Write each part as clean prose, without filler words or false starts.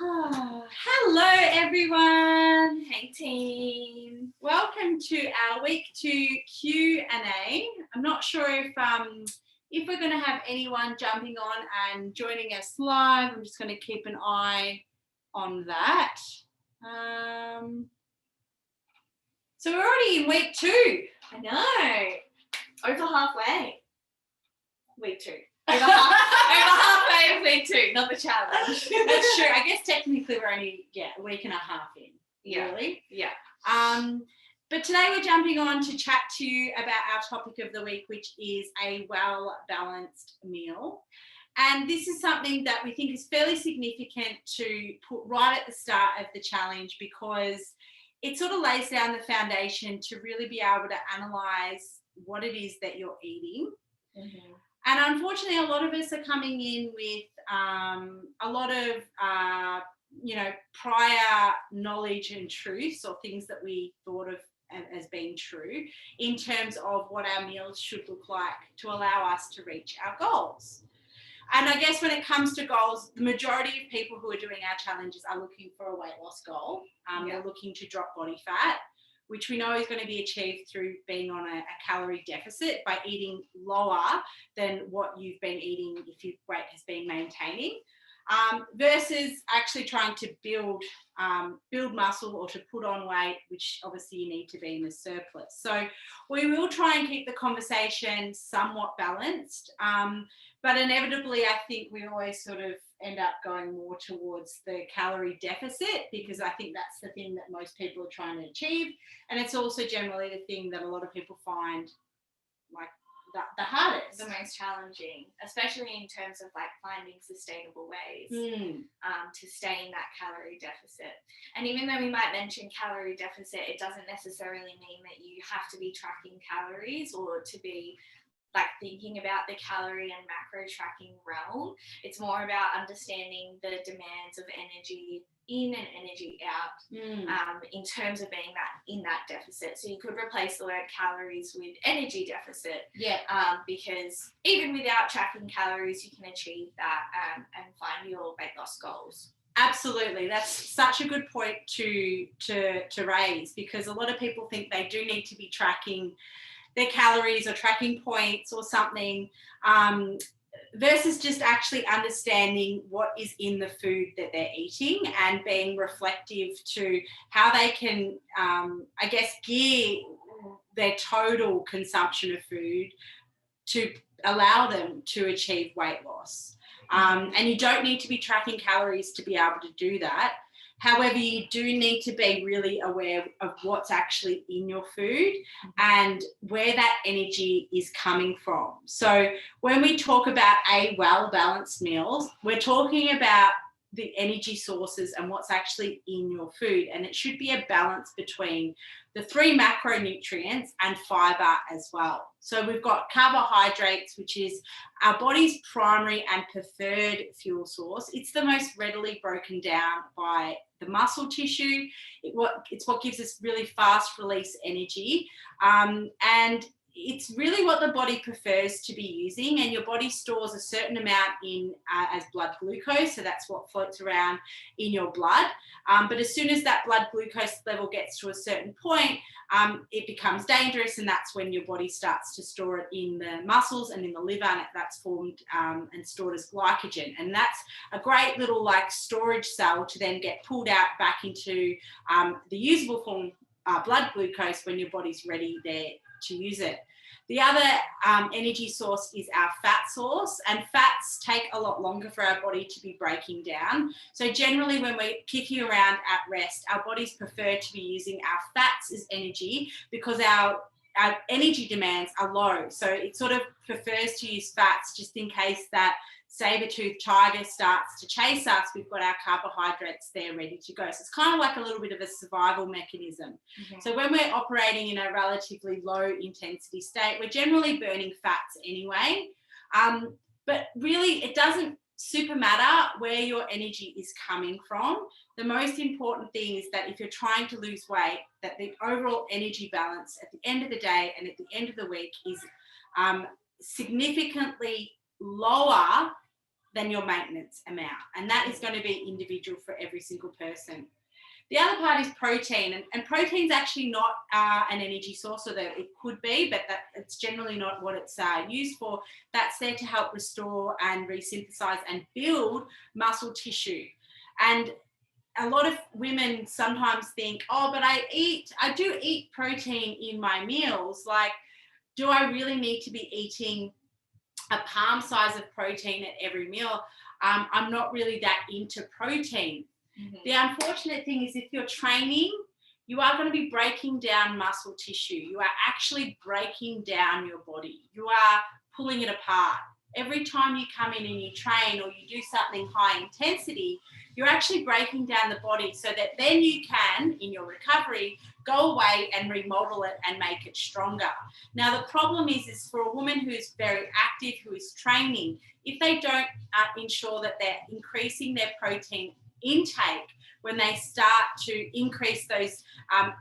Hello everyone. Hey team. Welcome to our week 2 Q&A. I'm not sure if we're going to have anyone jumping on and joining us live. I'm just going to keep an eye on that. So we're already in week 2. I know. Over halfway. Week 2. Over halfway of week 2, not the challenge. That's true. I guess technically we're only a week and a half in. Really? Yeah. But today we're jumping on to chat to you about our topic of the week, which is a well-balanced meal. And this is something that we think is fairly significant to put right at the start of the challenge, because it sort of lays down the foundation to really be able to analyse what it is that you're eating. Mm-hmm. And unfortunately, a lot of us are coming in with a lot of, prior knowledge and truths, or things that we thought of as being true in terms of what our meals should look like to allow us to reach our goals. And I guess when it comes to goals, the majority of people who are doing our challenges are looking for a weight loss goal. They're looking to drop body fat, which we know is going to be achieved through being on a calorie deficit by eating lower than what you've been eating if your weight has been maintaining, versus actually trying to build muscle or to put on weight, which obviously you need to be in a surplus. So we will try and keep the conversation somewhat balanced, but inevitably I think we always sort of end up going more towards the calorie deficit, because I think that's the thing that most people are trying to achieve, and it's also generally the thing that a lot of people find like the hardest, the most challenging, especially in terms of like finding sustainable ways to stay in that calorie deficit. And even though we might mention calorie deficit, it doesn't necessarily mean that you have to be tracking calories or to be like thinking about the calorie and macro tracking realm. It's more about understanding the demands of energy in and energy out, in terms of being in that deficit. So you could replace the word calories with energy deficit, because even without tracking calories, you can achieve that and find your weight loss goals. Absolutely. That's such a good point to raise, because a lot of people think they do need to be tracking their calories or tracking points or something, versus just actually understanding what is in the food that they're eating and being reflective to how they can, gear their total consumption of food to allow them to achieve weight loss. And you don't need to be tracking calories to be able to do that. However, you do need to be really aware of what's actually in your food and where that energy is coming from. So when we talk about a well-balanced meal, we're talking about the energy sources and what's actually in your food. And it should be a balance between the 3 macronutrients and fibre as well. So we've got carbohydrates, which is our body's primary and preferred fuel source. It's the most readily broken down by the muscle tissue. It's what gives us really fast release energy. And it's really what the body prefers to be using, and your body stores a certain amount in as blood glucose, so that's what floats around in your blood. But as soon as that blood glucose level gets to a certain point, it becomes dangerous, and that's when your body starts to store it in the muscles and in the liver, and that's formed and stored as glycogen. And that's a great little like storage cell to then get pulled out back into the usable form, blood glucose, when your body's ready there to use it. The other energy source is our fat source, and fats take a lot longer for our body to be breaking down. So generally when we're kicking around at rest, our bodies prefer to be using our fats as energy because our energy demands are low. So it sort of prefers to use fats just in case that saber-toothed tiger starts to chase us. We've got our carbohydrates there ready to go. So it's kind of like a little bit of a survival mechanism. So when we're operating in a relatively low intensity state, we're generally burning fats anyway. But really it doesn't super matter where your energy is coming from. The most important thing is that if you're trying to lose weight, that the overall energy balance at the end of the day and at the end of the week is significantly lower than your maintenance amount. And that is going to be individual for every single person. The other part is protein, and protein is actually not an energy source, although it could be, but it's generally not what it's used for. That's there to help restore and resynthesize and build muscle tissue. And a lot of women sometimes think, oh, but I do eat protein in my meals. Like, do I really need to be eating a palm size of protein at every meal? I'm not really that into protein. Mm-hmm. The unfortunate thing is if you're training, you are going to be breaking down muscle tissue. You are actually breaking down your body. You are pulling it apart. Every time you come in and you train or you do something high intensity, you're actually breaking down the body so that then you can, in your recovery, go away and remodel it and make it stronger. Now, the problem is for a woman who is very active, who is training, if they don't ensure that they're increasing their protein intake when they start to increase those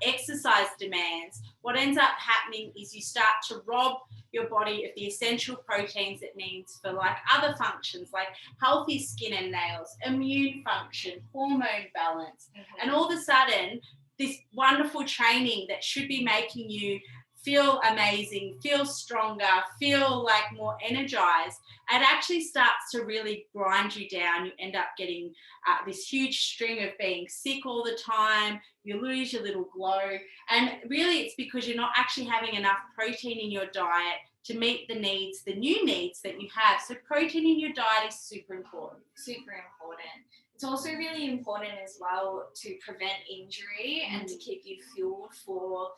exercise demands, what ends up happening is you start to rob your body of the essential proteins it needs for like other functions like healthy skin and nails, immune function, hormone balance. Mm-hmm. And all of a sudden, this wonderful training that should be making you feel amazing, feel stronger, feel like more energized, it actually starts to really grind you down. You end up getting this huge string of being sick all the time. You lose your little glow. And really it's because you're not actually having enough protein in your diet to meet the needs, the new needs that you have. So protein in your diet is super important. Super important. It's also really important as well to prevent injury and to keep you fueled for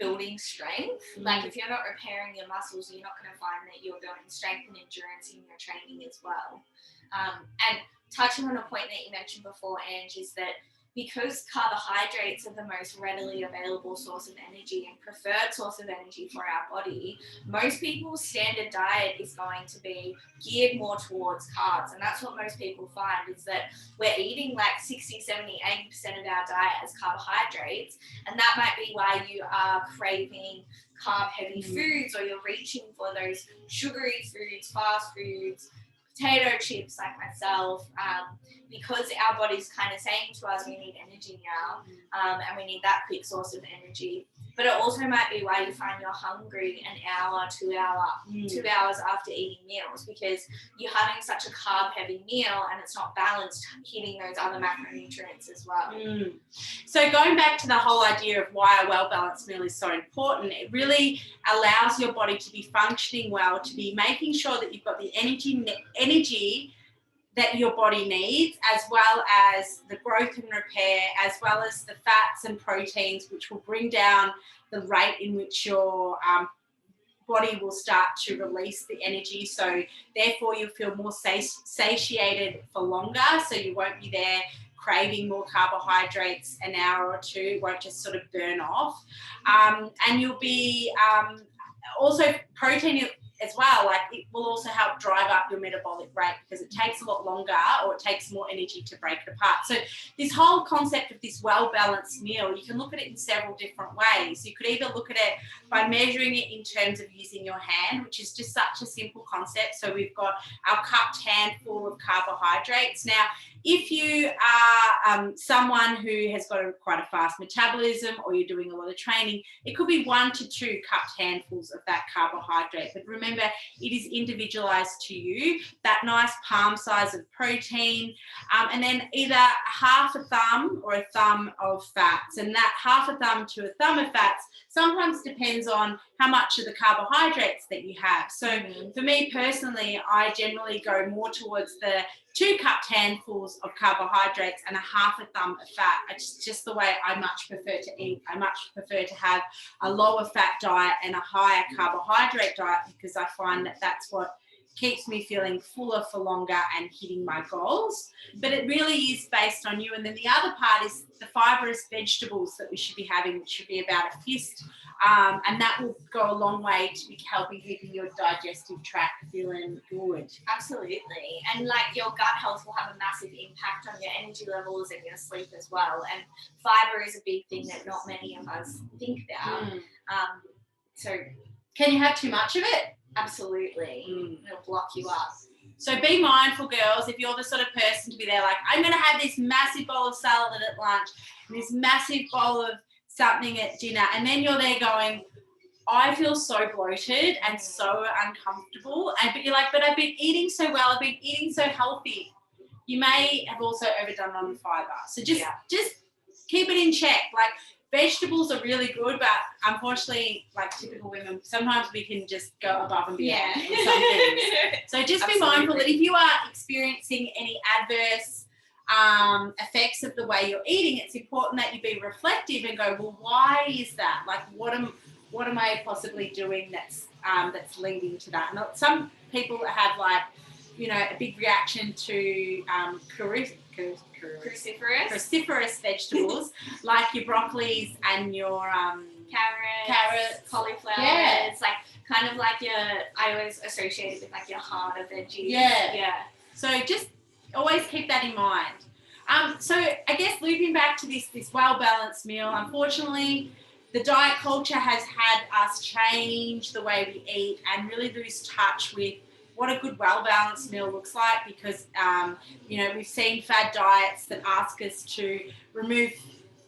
building strength. Like if you're not repairing your muscles, you're not going to find that you're building strength and endurance in your training as well. And touching on a point that you mentioned before, Ange, is that because carbohydrates are the most readily available source of energy and preferred source of energy for our body, most people's standard diet is going to be geared more towards carbs. And that's what most people find, is that we're eating like 60, 70, 80% of our diet as carbohydrates. And that might be why you are craving carb-heavy foods, or you're reaching for those sugary foods, fast foods, potato chips like myself, because our body's kind of saying to us we need energy now, and we need that quick source of energy. But it also might be why you find you're hungry an hour, 2 hours after eating meals, because you're having such a carb-heavy meal and it's not balanced, hitting those other macronutrients as well. So going back to the whole idea of why a well-balanced meal is so important, it really allows your body to be functioning well, to be making sure that you've got the energy that your body needs, as well as the growth and repair, as well as the fats and proteins, which will bring down the rate in which your body will start to release the energy. So therefore you'll feel more satiated for longer. So you won't be there craving more carbohydrates an hour or two. It won't just sort of burn off. And you'll be also protein as well, like it will also help drive up your metabolic rate, because it takes a lot longer, or it takes more energy to break it apart. So this whole concept of this well-balanced meal, you can look at it in several different ways. You could either look at it by measuring it in terms of using your hand, which is just such a simple concept. So we've got our cupped handful of carbohydrates. Now, if you are someone who has got quite a fast metabolism, or you're doing a lot of training, it could be 1 to 2 cupped handfuls of that carbohydrate. But remember, it is individualized to you, that nice palm size of protein, and then either half a thumb or a thumb of fats. And that half a thumb to a thumb of fats sometimes depends on how much of the carbohydrates that you have. So for me personally, I generally go more towards the 2 cupped handfuls of carbohydrates and a half a thumb of fat. It's just the way I much prefer to eat. I much prefer to have a lower fat diet and a higher carbohydrate diet, because I find that that's what keeps me feeling fuller for longer and hitting my goals. But it really is based on you. And then the other part is the fibrous vegetables that we should be having, which should be about a fist. And that will go a long way to be helping keeping your digestive tract feeling good. Absolutely. And like your gut health will have a massive impact on your energy levels and your sleep as well. And fibre is a big thing that not many of us think about. So can you have too much of it? Absolutely. It'll block you up. So be mindful, girls, if you're the sort of person to be there like, I'm going to have this massive bowl of salad at lunch and this massive bowl of something at dinner, and then you're there going, I feel so bloated and so uncomfortable. But you're like, but I've been eating so well, I've been eating so healthy. You may have also overdone on the fibre. So just keep it in check. Like, vegetables are really good, but unfortunately, like typical women, sometimes we can just go above and beyond with some things. So just be mindful that if you are experiencing any adverse effects of the way you're eating, it's important that you be reflective and go, well, why is that? Like, what am I possibly doing that's leading to that? And some people have, like, you know, a big reaction to cruciferous vegetables like your broccolis and your carrots, cauliflower. Yeah. It's like kind of like I always associate it with like your harder veggies. Yeah. So just always keep that in mind. So I guess looping back to this well-balanced meal, unfortunately, the diet culture has had us change the way we eat and really lose touch with what a good well-balanced meal looks like, because, you know, we've seen fad diets that ask us to remove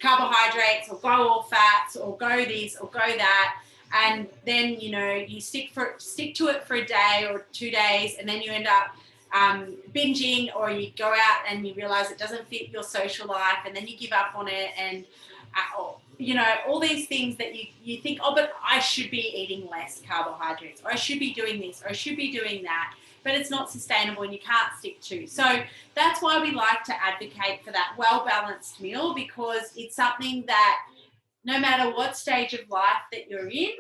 carbohydrates or go all fats or go this or go that. And then, you know, you stick to it for a day or 2 days, and then you end up binging, or you go out and you realize it doesn't fit your social life, and then you give up on it. And you know, all these things that you think, oh, but I should be eating less carbohydrates, or I should be doing this, or I should be doing that, but it's not sustainable and you can't stick to. So that's why we like to advocate for that well-balanced meal, because it's something that no matter what stage of life that you're in,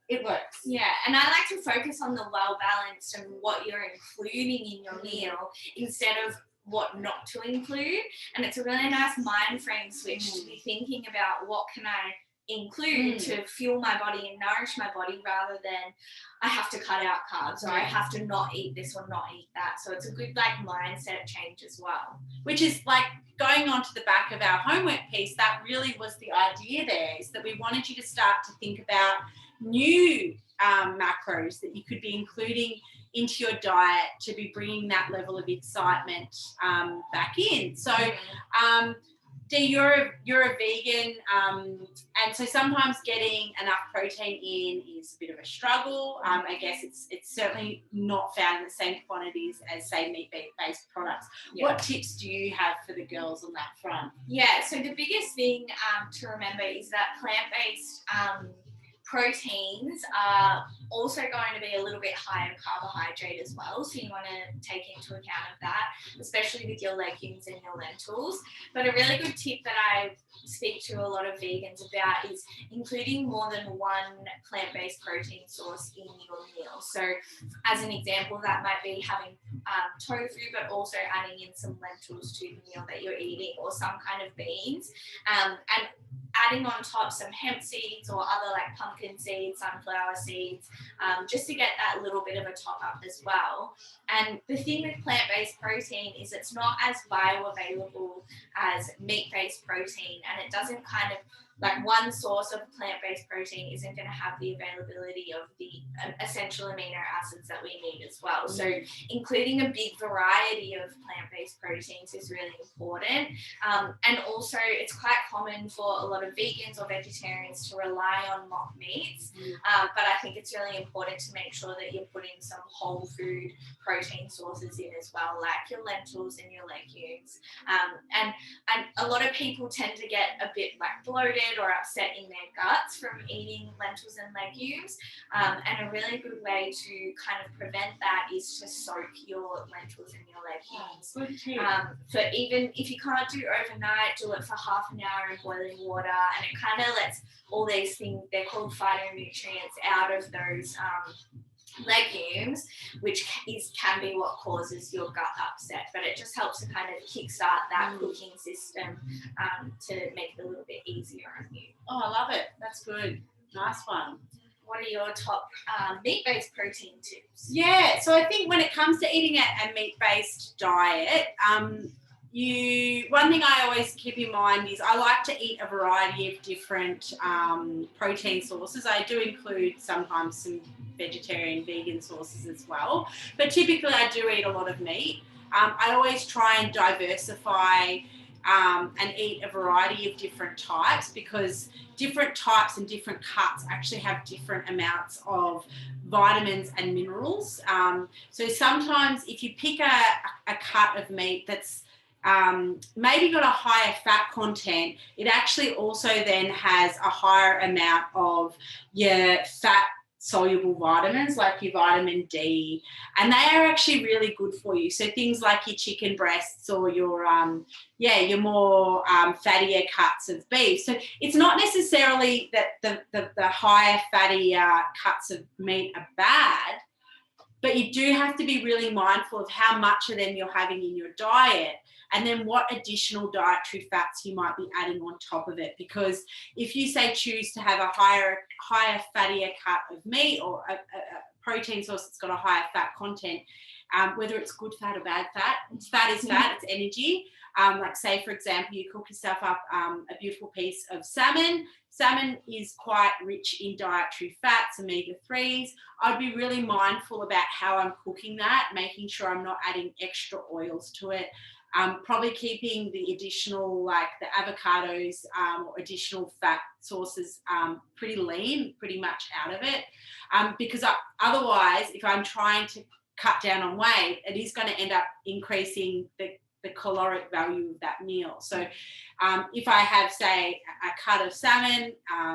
it works. Yeah, and I like to focus on the well-balanced and what you're including in your meal instead of what not to include. And it's a really nice mind frame switch to be thinking about what can I include to fuel my body and nourish my body, rather than I have to cut out carbs or I have to not eat this or not eat that. So it's a good like mindset change as well. Which is like going on to the back of our homework piece, that really was the idea there, is that we wanted you to start to think about new macros that you could be including into your diet to be bringing that level of excitement back in. So, Dee, you're a vegan, and so sometimes getting enough protein in is a bit of a struggle. I guess it's certainly not found in the same quantities as, say, meat-based products. Yeah. What tips do you have for the girls on that front? Yeah, so the biggest thing to remember is that plant-based proteins are also going to be a little bit higher carbohydrate as well, so you want to take into account of that, especially with your legumes and your lentils. But a really good tip that I speak to a lot of vegans about is including more than one plant-based protein source in your meal. So as an example, that might be having tofu, but also adding in some lentils to the meal that you're eating, or some kind of beans, and adding on top some hemp seeds or other like pumpkin seeds, sunflower seeds, just to get that little bit of a top up as well. And the thing with plant-based protein is it's not as bioavailable as meat-based protein, and it doesn't kind of, like, one source of plant-based protein isn't going to have the availability of the essential amino acids that we need as well. So including a big variety of plant-based proteins is really important. And also it's quite common for a lot of vegans or vegetarians to rely on mock meats. But I think it's really important to make sure that you're putting some whole food protein sources in as well, like your lentils and your legumes. And a lot of people tend to get a bit like bloated or upset in their guts from eating lentils and legumes, and a really good way to kind of prevent that is to soak your lentils and your legumes. So even if you can't do overnight, do it for half an hour in boiling water, and it kind of lets all these things, they're called phytonutrients, out of those legumes, which can be what causes your gut upset, but it just helps to kind of kickstart that cooking system to make it a little bit easier on you. Oh, I love it. That's good. Nice one. What are your top meat-based protein tips? Yeah, so I think when it comes to eating a meat-based diet, one thing I always keep in mind is I like to eat a variety of different protein sources. I do include sometimes some vegetarian, vegan sources as well, but typically I do eat a lot of meat. I always try and diversify and eat a variety of different types, because different types and different cuts actually have different amounts of vitamins and minerals. So sometimes if you pick a cut of meat that's maybe got a higher fat content, it actually also then has a higher amount of your fat soluble vitamins like your vitamin D, and they are actually really good for you. So things like your chicken breasts or your more fattier cuts of beef. So it's not necessarily that the higher fatty cuts of meat are bad, but you do have to be really mindful of how much of them you're having in your diet, and then what additional dietary fats you might be adding on top of it. Because if you say choose to have a higher fattier cut of meat, or a protein source that's got a higher fat content, whether it's good fat or bad fat, fat is fat, it's energy. Like say, for example, you cook yourself up a beautiful piece of salmon. Salmon is quite rich in dietary fats, omega-3s. I'd be really mindful about how I'm cooking that, making sure I'm not adding extra oils to it. Probably keeping the additional, like the avocados or additional fat sources pretty lean, pretty much out of it. Because otherwise, if I'm trying to cut down on weight, it is going to end up increasing the caloric value of that meal. So if I have, say, a cut of salmon,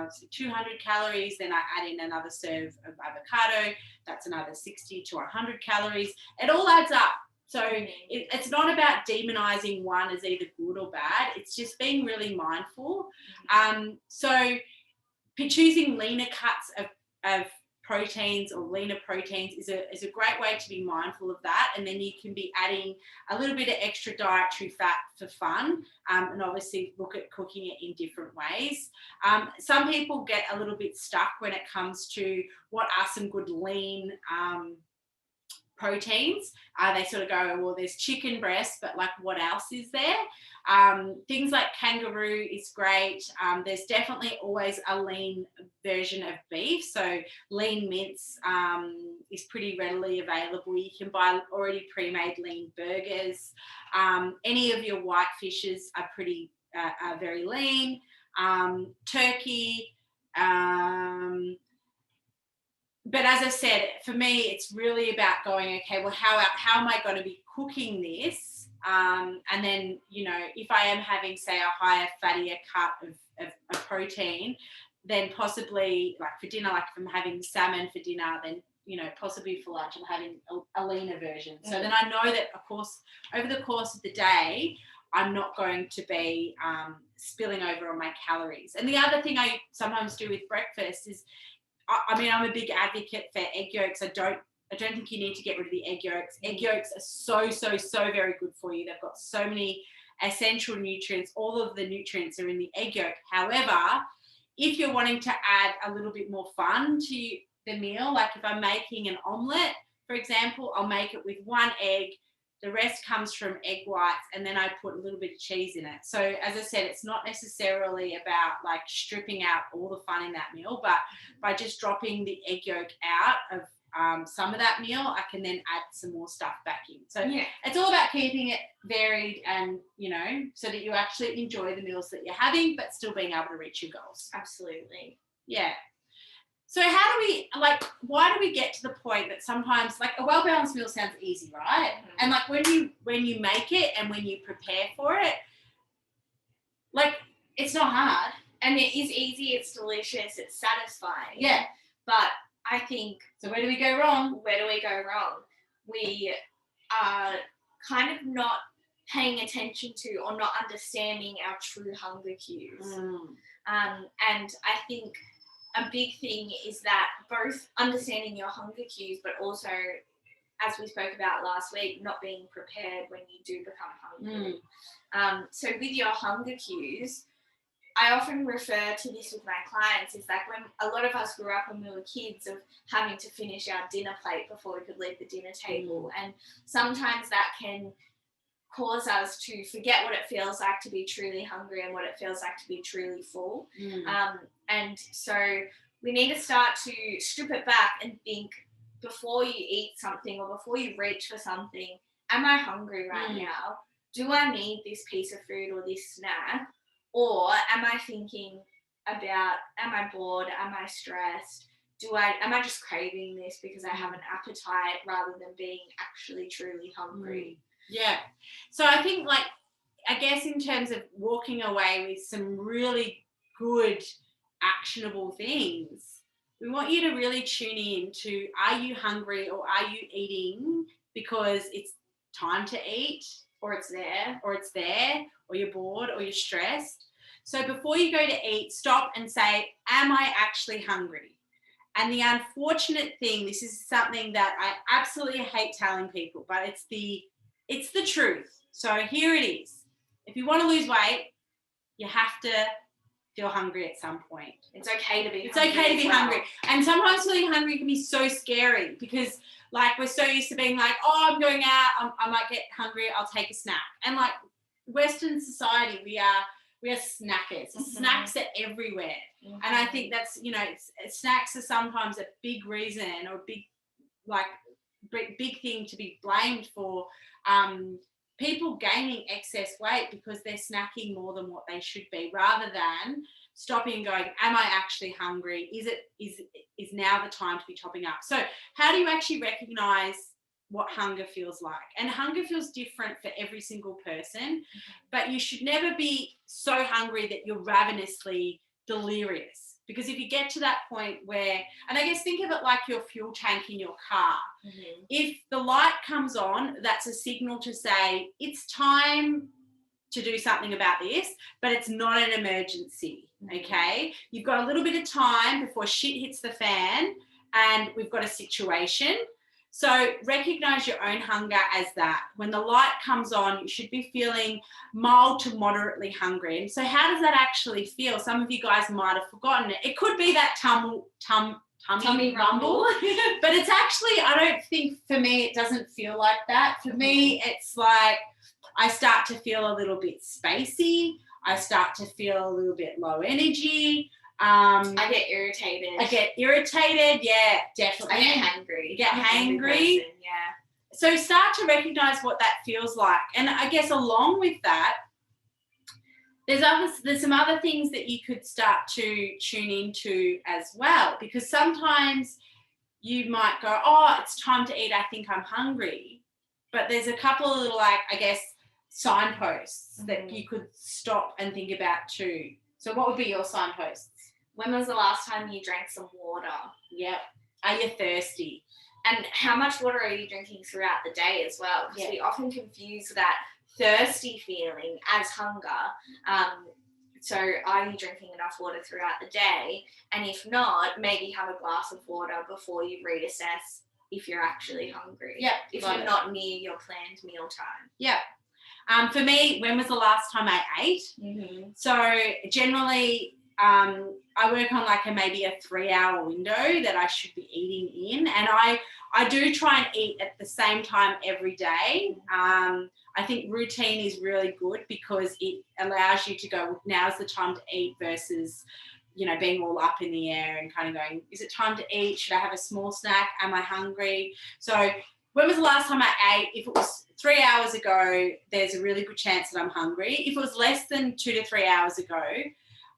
so 200 calories, then I add in another serve of avocado, that's another 60 to 100 calories. It all adds up. So it's not about demonizing one as either good or bad. It's just being really mindful. So choosing leaner cuts of proteins or leaner proteins is a great way to be mindful of that. And then you can be adding a little bit of extra dietary fat for fun, and obviously look at cooking it in different ways. Some people get a little bit stuck when it comes to what are some good lean proteins. They sort of go, well, there's chicken breast, but like what else is there? Things like kangaroo is great. There's definitely always a lean version of beef. So lean mince is pretty readily available. You can buy already pre-made lean burgers. Any of your white fishes are pretty are very lean. Turkey. But as I said, for me, it's really about going, okay, well, how am I going to be cooking this? And then, if I am having, say, a higher, fattier cut of protein, then possibly, like for dinner, like if I'm having salmon for dinner, then, possibly for lunch, I'm having a leaner version. So then I know that, of course, over the course of the day, I'm not going to be spilling over on my calories. And the other thing I sometimes do with breakfast is, I'm a big advocate for egg yolks. I don't think you need to get rid of the egg yolks. Egg yolks are so very good for you. They've got so many essential nutrients. All of the nutrients are in the egg yolk. However, if you're wanting to add a little bit more fun to the meal, like if I'm making an omelette, for example, I'll make it with one egg. The rest comes from egg whites, and then I put a little bit of cheese in it. So as I said, it's not necessarily about like stripping out all the fun in that meal, but by just dropping the egg yolk out of some of that meal, I can then add some more stuff back in. So it's all about keeping it varied and, so that you actually enjoy the meals that you're having, but still being able to reach your goals. Absolutely. Yeah. So why do we get to the point that sometimes, like, a well-balanced meal sounds easy, right? Mm-hmm. And like when you make it and when you prepare for it, like, it's not hard. And it is easy, it's delicious, it's satisfying. Yeah. But I think... So where do we go wrong? We are kind of not paying attention to or not understanding our true hunger cues. And I think a big thing is that both understanding your hunger cues, but also, as we spoke about last week, not being prepared when you do become hungry. So with your hunger cues, I often refer to this with my clients, is like when a lot of us grew up when we were kids of having to finish our dinner plate before we could leave the dinner table. And sometimes that can cause us to forget what it feels like to be truly hungry and what it feels like to be truly full. And so we need to start to strip it back and think, before you eat something or before you reach for something, am I hungry right now? Do I need this piece of food or this snack? Or am I thinking about, am I bored? Am I stressed? Am I just craving this because I have an appetite rather than being actually truly hungry? Yeah. So I think, like, I guess in terms of walking away with some really good actionable things, we want you to really tune in to, are you hungry or are you eating because it's time to eat, or it's there, or you're bored or you're stressed? So before you go to eat, stop and say, am I actually hungry? And the unfortunate thing, this is something that I absolutely hate telling people, but it's the truth. So here it is. If you want to lose weight, you have to feel hungry at some point. It's okay to be hungry. And sometimes feeling hungry can be so scary because, like, we're so used to being like, oh, I'm going out, I might get hungry, I'll take a snack. And, like, Western society, we are snackers. Snacks are everywhere. And I think that's, snacks are sometimes a big reason or big thing to be blamed for people gaining excess weight because they're snacking more than what they should be, rather than stopping and going, am I actually hungry? Is now the time to be topping up? So how do you actually recognize what hunger feels like? And hunger feels different for every single person, but you should never be so hungry that you're ravenously delirious. Because if you get to that point where, and I guess think of it like your fuel tank in your car. If the light comes on, that's a signal to say it's time to do something about this, but it's not an emergency, okay? You've got a little bit of time before shit hits the fan and we've got a situation. So recognize your own hunger as that. When the light comes on, you should be feeling mild to moderately hungry. And so how does that actually feel? Some of you guys might have forgotten it. It could be that tummy rumble. But it's actually, I don't think, for me, it doesn't feel like that. For me, it's like I start to feel a little bit spacey. I start to feel a little bit low energy. I get irritated. Yeah, definitely. I get hangry. You get hangry. Yeah. So start to recognize what that feels like. And I guess along with that, there's some other things that you could start to tune into as well, because sometimes you might go, oh, it's time to eat, I think I'm hungry. But there's a couple of little, like, I guess, signposts that you could stop and think about too. So what would be your signposts? When was the last time you drank some water? Yep. Are you thirsty? And how much water are you drinking throughout the day as well? Because we often confuse that thirsty feeling as hunger. So are you drinking enough water throughout the day? And if not, maybe have a glass of water before you reassess if you're actually hungry. Yep. If you're not near your planned meal time. Yep. For me, when was the last time I ate? So generally, I work on like maybe a 3-hour window that I should be eating in, and I do try and eat at the same time every day. I think routine is really good because it allows you to go, now's the time to eat, versus, being all up in the air and kind of going, is it time to eat? Should I have a small snack? Am I hungry? So when was the last time I ate? If it was 3 hours ago, there's a really good chance that I'm hungry. If it was less than 2 to 3 hours ago,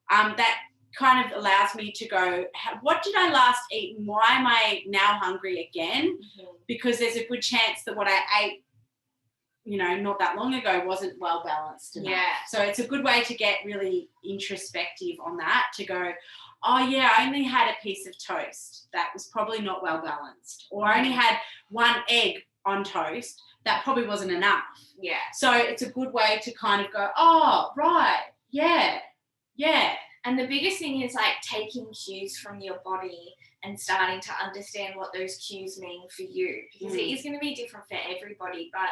that kind of allows me to go, what did I last eat and why am I now hungry again? Because there's a good chance that what I ate, not that long ago wasn't well balanced enough. Yeah. So it's a good way to get really introspective on that, to go, oh yeah, I only had a piece of toast. That was probably not well balanced. Or I only had 1 egg on toast. That probably wasn't enough. Yeah. So it's a good way to kind of go, oh, right, yeah. And the biggest thing is like taking cues from your body and starting to understand what those cues mean for you, because it is going to be different for everybody. But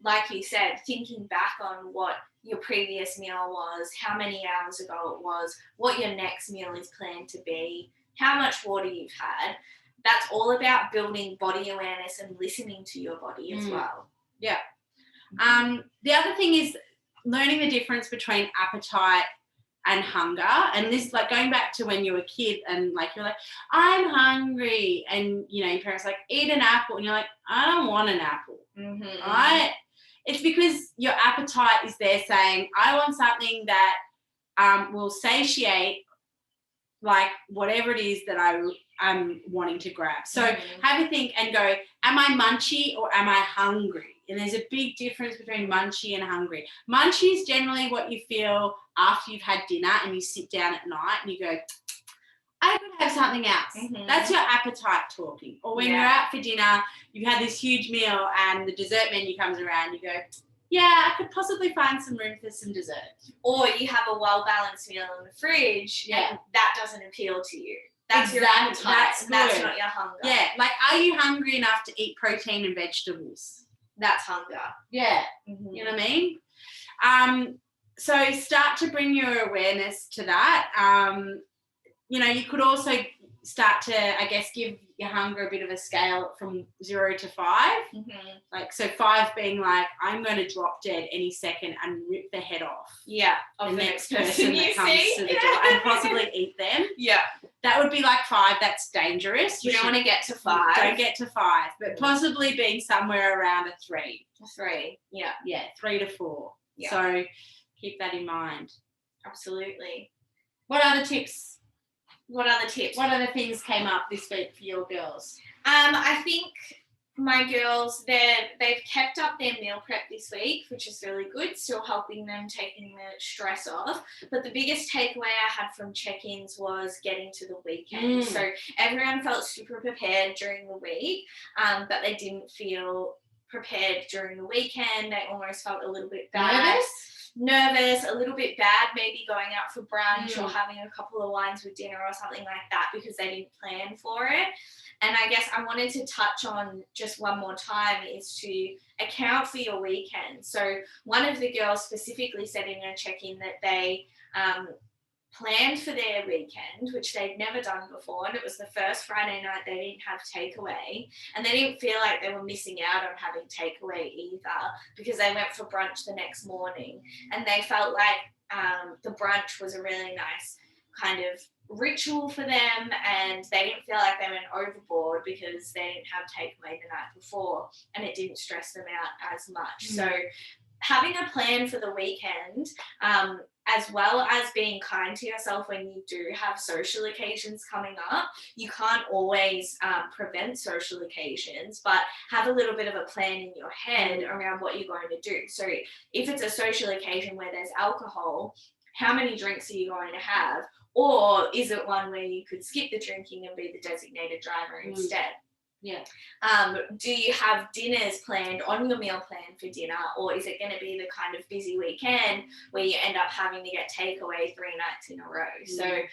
like you said, thinking back on what your previous meal was, how many hours ago it was, what your next meal is planned to be, how much water you've had, that's all about building body awareness and listening to your body as well. Yeah. The other thing is learning the difference between appetite and hunger. And this, like, going back to when you were a kid and, like, you're like, I'm hungry. And, you know, your parents are like, eat an apple. And you're like, I don't want an apple. Right? It's because your appetite is there saying, I want something that will satiate, like, whatever it is that I'm wanting to grab. So have a think and go, am I munchy or am I hungry? And there's a big difference between munchy and hungry. Munchy is generally what you feel after you've had dinner and you sit down at night and you go, I could have something else. That's your appetite talking. Or when you're out for dinner, you've had this huge meal and the dessert menu comes around, you go, yeah, I could possibly find some room for some dessert. Or you have a well-balanced meal in the fridge and that doesn't appeal to you. That's your appetite. That's not your hunger. Yeah, like, are you hungry enough to eat protein and vegetables? That's hunger. Yeah. You know what I mean? So start to bring your awareness to that. You know, you could also start to, I guess, give your hunger a bit of a scale from 0 to 5. Like, so 5 being like, I'm going to drop dead any second and rip the head off. Of the next person that comes to the door and possibly eat them. That would be like 5. That's dangerous. You don't want to get to 5. Don't get to 5, but possibly being somewhere around a 3. 3. Yeah, 3 to 4. So keep that in mind. Absolutely. What other tips? What other tips? What other things came up this week for your girls? I think my girls, they've kept up their meal prep this week, which is really good, still helping them, taking the stress off. But the biggest takeaway I had from check-ins was getting to the weekend. So everyone felt super prepared during the week, but they didn't feel prepared during the weekend. They almost felt a little bit bad. Nervous, a little bit bad, maybe going out for brunch or having a couple of wines with dinner or something like that because they didn't plan for it. And I guess I wanted to touch on just one more time is to account for your weekend. So one of the girls specifically said in a check-in that they planned for their weekend, which they'd never done before, and it was the first Friday night they didn't have takeaway, and they didn't feel like they were missing out on having takeaway either because they went for brunch the next morning, and they felt like the brunch was a really nice kind of ritual for them, and they didn't feel like they went overboard because they didn't have takeaway the night before, and it didn't stress them out as much. So having a plan for the weekend, as well as being kind to yourself when you do have social occasions coming up. You can't always prevent social occasions, but have a little bit of a plan in your head around what you're going to do. So if it's a social occasion where there's alcohol, how many drinks are you going to have? Or is it one where you could skip the drinking and be the designated driver instead? Do you have dinners planned on your meal plan for dinner, or is it going to be the kind of busy weekend where you end up having to get takeaway 3 nights in a row? So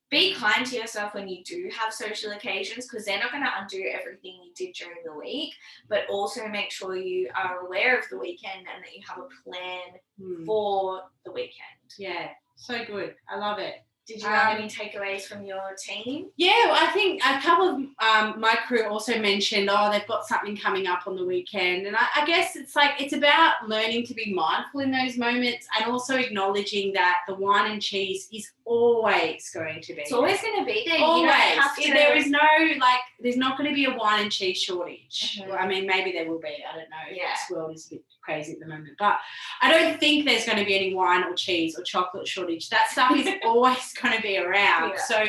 be kind to yourself when you do have social occasions, because they're not going to undo everything you did during the week, but also make sure you are aware of the weekend and that you have a plan for the weekend. Yeah, so good. I love it. Did you have any takeaways from your team? Yeah, well, I think a couple of my crew also mentioned, they've got something coming up on the weekend. And I guess it's like, it's about learning to be mindful in those moments and also acknowledging that the wine and cheese is always going to be. It's always going to be there. Always. You don't have to... There is no, there's not going to be a wine and cheese shortage. Well, I mean, maybe there will be. I don't know. Yeah. This world is a bit crazy at the moment. But I don't think there's going to be any wine or cheese or chocolate shortage. That stuff is always going to be around. Yeah. So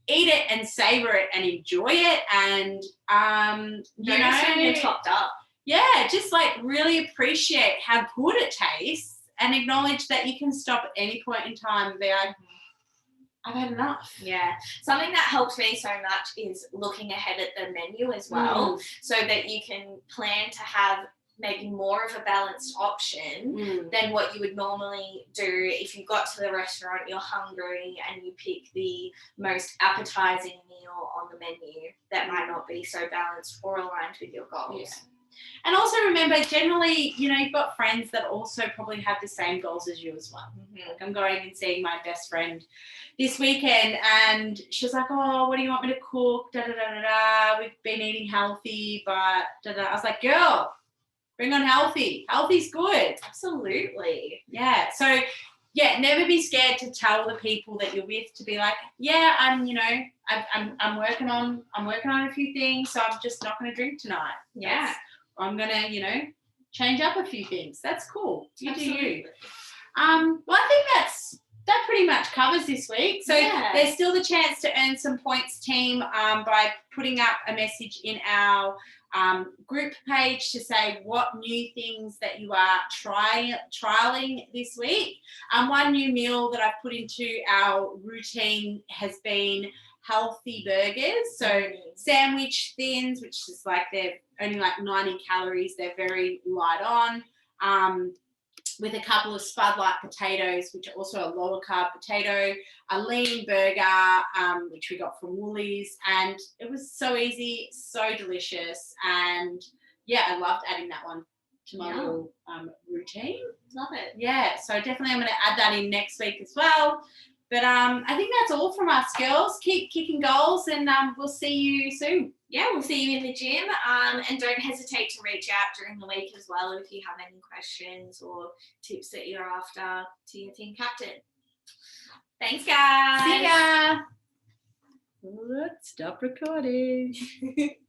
eat it and savor it and enjoy it, and when you're topped up. Yeah, just really appreciate how good it tastes and acknowledge that you can stop at any point in time and be like, I've had enough. Yeah. Something that helps me so much is looking ahead at the menu as well, so that you can plan to have maybe more of a balanced option than what you would normally do if you got to the restaurant, you're hungry, and you pick the most appetizing meal on the menu that might not be so balanced or aligned with your goals. Yeah. And also remember, generally, you've got friends that also probably have the same goals as you as well. Like, I'm going and seeing my best friend this weekend, and she's like, oh, what do you want me to cook? Da, da, da, da, da. We've been eating healthy, but da, da. I was like, girl, Bring on healthy. Healthy's good. Absolutely. Yeah. So yeah, never be scared to tell the people that you're with to be like, yeah, I'm working on a few things, so I'm just not going to drink tonight. Yeah. I'm going to, change up a few things. That's cool. You Absolutely. do you. Well, I think that pretty much covers this week. So there's still the chance to earn some points, team, by putting up a message in our group page to say what new things that you are trialing this week. One new meal that I've put into our routine has been healthy burgers. So sandwich thins, which is like they're only like 90 calories. They're very light on. With a couple of spud light potatoes, which are also a lower carb potato, a lean burger, which we got from Woolies, and it was so easy, so delicious, and yeah, I loved adding that one to my little routine. Love it. Yeah, so definitely I'm going to add that in next week as well. But I think that's all from us, girls. Keep kicking goals, and we'll see you soon. Yeah, we'll see you in the gym. And don't hesitate to reach out during the week as well if you have any questions or tips that you're after to your team captain. Thanks, guys. See ya. Let's stop recording.